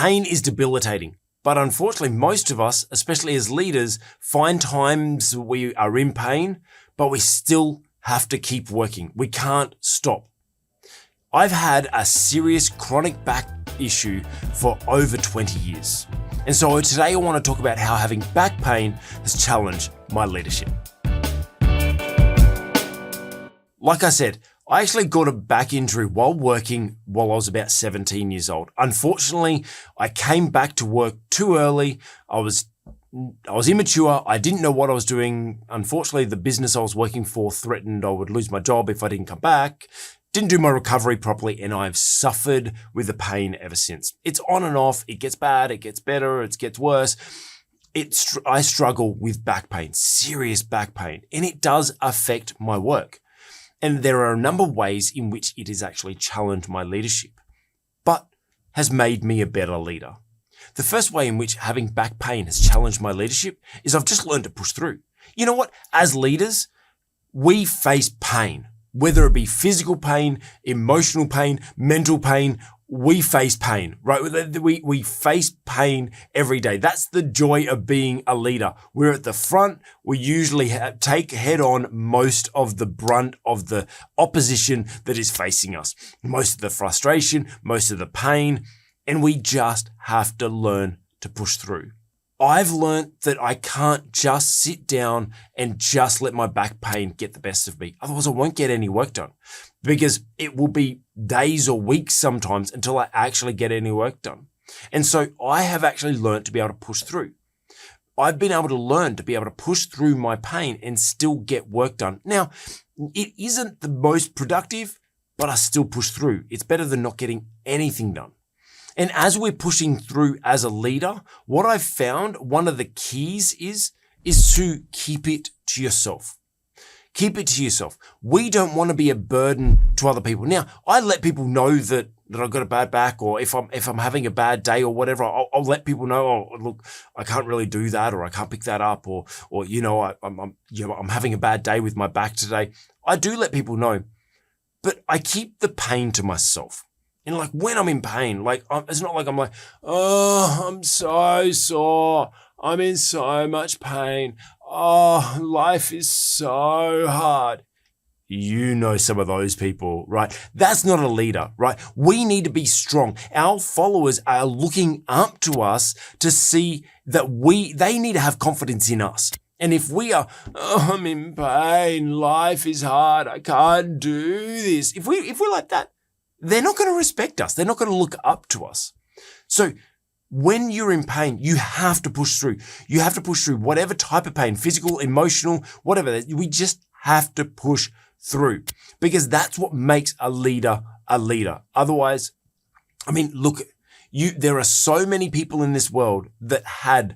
Pain is debilitating, but unfortunately most of us, especially as leaders, find times we are in pain, but we still have to keep working. We can't stop. I've had a serious chronic back issue for over 20 years. And so today I want to talk about how having back pain has challenged my leadership. Like I said, I actually got a back injury while I was about 17 years old. Unfortunately, I came back to work too early. I was immature. I didn't know what I was doing. Unfortunately, the business I was working for threatened I would lose my job if I didn't come back. Didn't do my recovery properly, and I've suffered with the pain ever since. It's on and off. It gets bad. It gets better. It gets worse. I struggle with back pain, serious back pain, and it does affect my work. And there are a number of ways in which it has actually challenged my leadership, but has made me a better leader. The first way in which having back pain has challenged my leadership is I've just learned to push through. You know what? As leaders, we face pain, whether it be physical pain, emotional pain, mental pain. We face pain, right? We face pain every day. That's the joy of being a leader. We're at the front. We usually take head on most of the brunt of the opposition that is facing us, most of the frustration, most of the pain, and we just have to learn to push through. I've learned that I can't just sit down and just let my back pain get the best of me. Otherwise, I won't get any work done, because it will be days or weeks sometimes until I actually get any work done. And so I have actually learned to be able to push through. I've been able to learn to be able to push through my pain and still get work done. Now, it isn't the most productive, but I still push through. It's better than not getting anything done. And as we're pushing through as a leader, what I've found, one of the keys is to keep it to yourself. Keep it to yourself. We don't want to be a burden to other people. Now, I let people know that I've got a bad back, or if I'm having a bad day or whatever, I'll let people know, oh, look, I can't really do that, or I can't pick that up, or I'm having a bad day with my back today. I do let people know, but I keep the pain to myself. And like when I'm in pain, it's not like I'm like, oh, I'm so sore. I'm in so much pain. Oh, life is so hard. You know some of those people, right? That's not a leader, right? We need to be strong. Our followers are looking up to us to see that they need to have confidence in us. And if we are, oh, I'm in pain, life is hard, I can't do this. If we're like that, they're not going to respect us. They're not going to look up to us. So when you're in pain, you have to push through. You have to push through whatever type of pain, physical, emotional, whatever. We just have to push through, because that's what makes a leader a leader. Otherwise, look, there are so many people in this world that had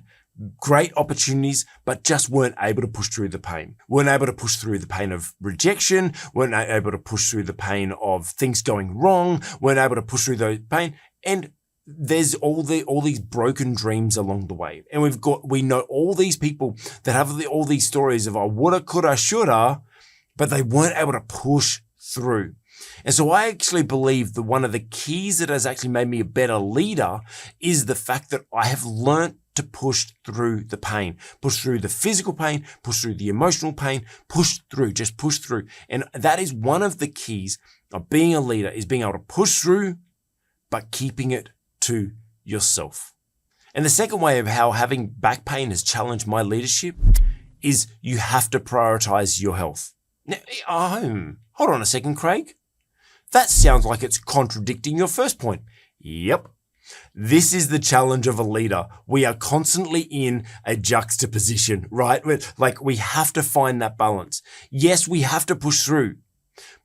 great opportunities, but just weren't able to push through the pain. Weren't able to push through the pain of rejection, weren't able to push through the pain of things going wrong, weren't able to push through the pain. And there's all these broken dreams along the way. And we know all these people that have all these stories of woulda, coulda, shoulda, but they weren't able to push through. And so I actually believe that one of the keys that has actually made me a better leader is the fact that I have learned to push through the pain, push through the physical pain, push through the emotional pain, just push through. And that is one of the keys of being a leader, is being able to push through, but keeping it to yourself. And the second way of how having back pain has challenged my leadership is you have to prioritize your health. Now, hold on a second, Craig. That sounds like it's contradicting your first point. Yep. This is the challenge of a leader. We are constantly in a juxtaposition, right? We have to find that balance. Yes, we have to push through,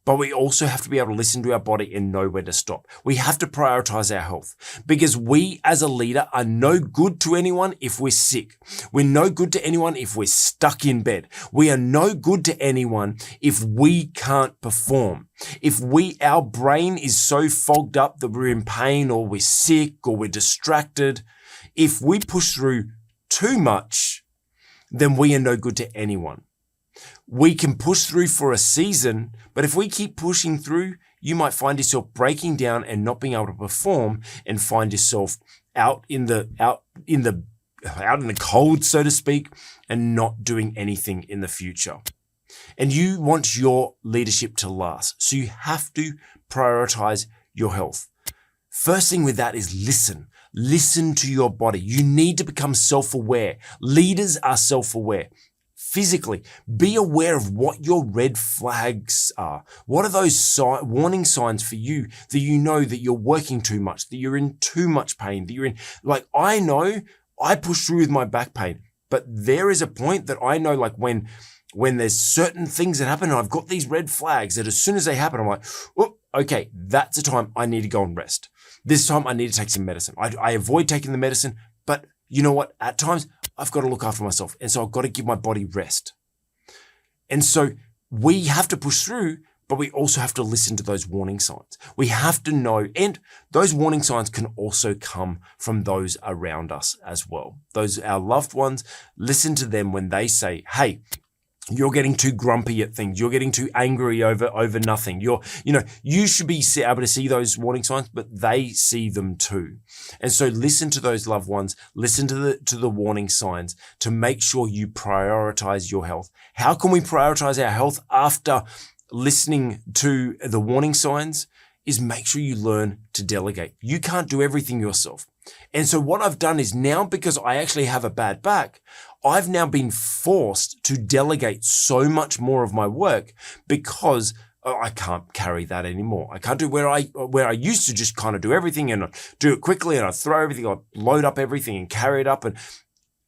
but we also have to be able to listen to our body and know when to stop. We have to prioritize our health, because we as a leader are no good to anyone if we're sick. We're no good to anyone if we're stuck in bed. We are no good to anyone if we can't perform. If our brain is so fogged up that we're in pain, or we're sick, or we're distracted, if we push through too much, then we are no good to anyone. We can push through for a season, but if we keep pushing through, you might find yourself breaking down and not being able to perform, and find yourself out in the cold, so to speak, and not doing anything in the future. And you want your leadership to last. So you have to prioritize your health. First thing with that is listen. Listen to your body. You need to become self-aware. Leaders are self-aware. Physically, be aware of what your red flags are. What are those warning signs for you that you know that you're working too much, that you're in too much pain, that you're in, like, I know I push through with my back pain, but there is a point that I know, like when there's certain things that happen and I've got these red flags that as soon as they happen, I'm like, oh, okay, that's a time I need to go and rest. This time I need to take some medicine. I avoid taking the medicine, but you know what? At times I've got to look after myself. And so I've got to give my body rest. And so we have to push through, but we also have to listen to those warning signs. We have to know, and those warning signs can also come from those around us as well. Our loved ones, listen to them when they say, hey, you're getting too grumpy at things. You're getting too angry over nothing. You should be able to see those warning signs, but they see them too. And so listen to those loved ones, listen to the warning signs to make sure you prioritize your health. How can we prioritize our health after listening to the warning signs? Is make sure you learn to delegate. You can't do everything yourself. And so what I've done is now, because I actually have a bad back, I've now been forced to delegate so much more of my work because I can't carry that anymore. I can't do where I used to just kind of do everything and do it quickly and I throw everything, I load up everything and carry it up. And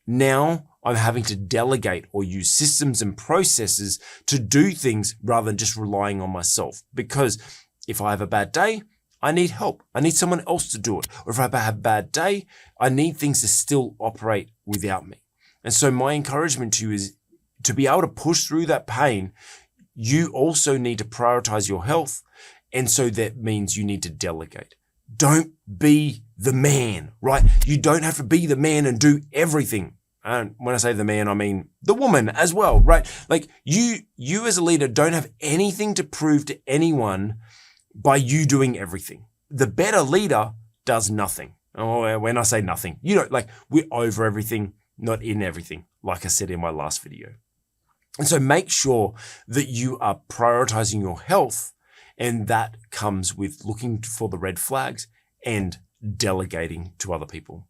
now I'm having to delegate or use systems and processes to do things rather than just relying on myself. Because if I have a bad day, I need help. I need someone else to do it. Or if I have a bad day, I need things to still operate without me. And so my encouragement to you is to be able to push through that pain. You also need to prioritize your health. And so that means you need to delegate. Don't be the man, right? You don't have to be the man and do everything. And when I say the man, I mean the woman as well, right? Like you as a leader don't have anything to prove to anyone by you doing everything. The better leader does nothing. Oh, when I say nothing, like we're over everything, not in everything, like I said in my last video. And so make sure that you are prioritizing your health, and that comes with looking for the red flags and delegating to other people.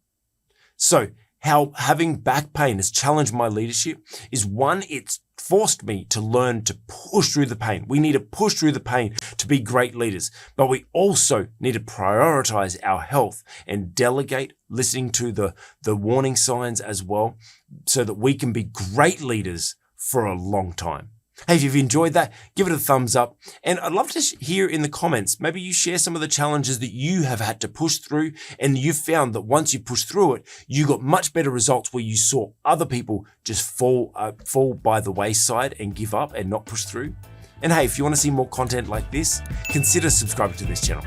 So how having back pain has challenged my leadership is, one, it's forced me to learn to push through the pain. We need to push through the pain to be great leaders, but we also need to prioritize our health and delegate, listening to the warning signs as well, so that we can be great leaders for a long time. Hey, if you've enjoyed that, give it a thumbs up. And I'd love to hear in the comments, maybe you share some of the challenges that you have had to push through, and you found that once you push through it, you got much better results where you saw other people just fall by the wayside and give up and not push through. And hey, if you want to see more content like this, consider subscribing to this channel.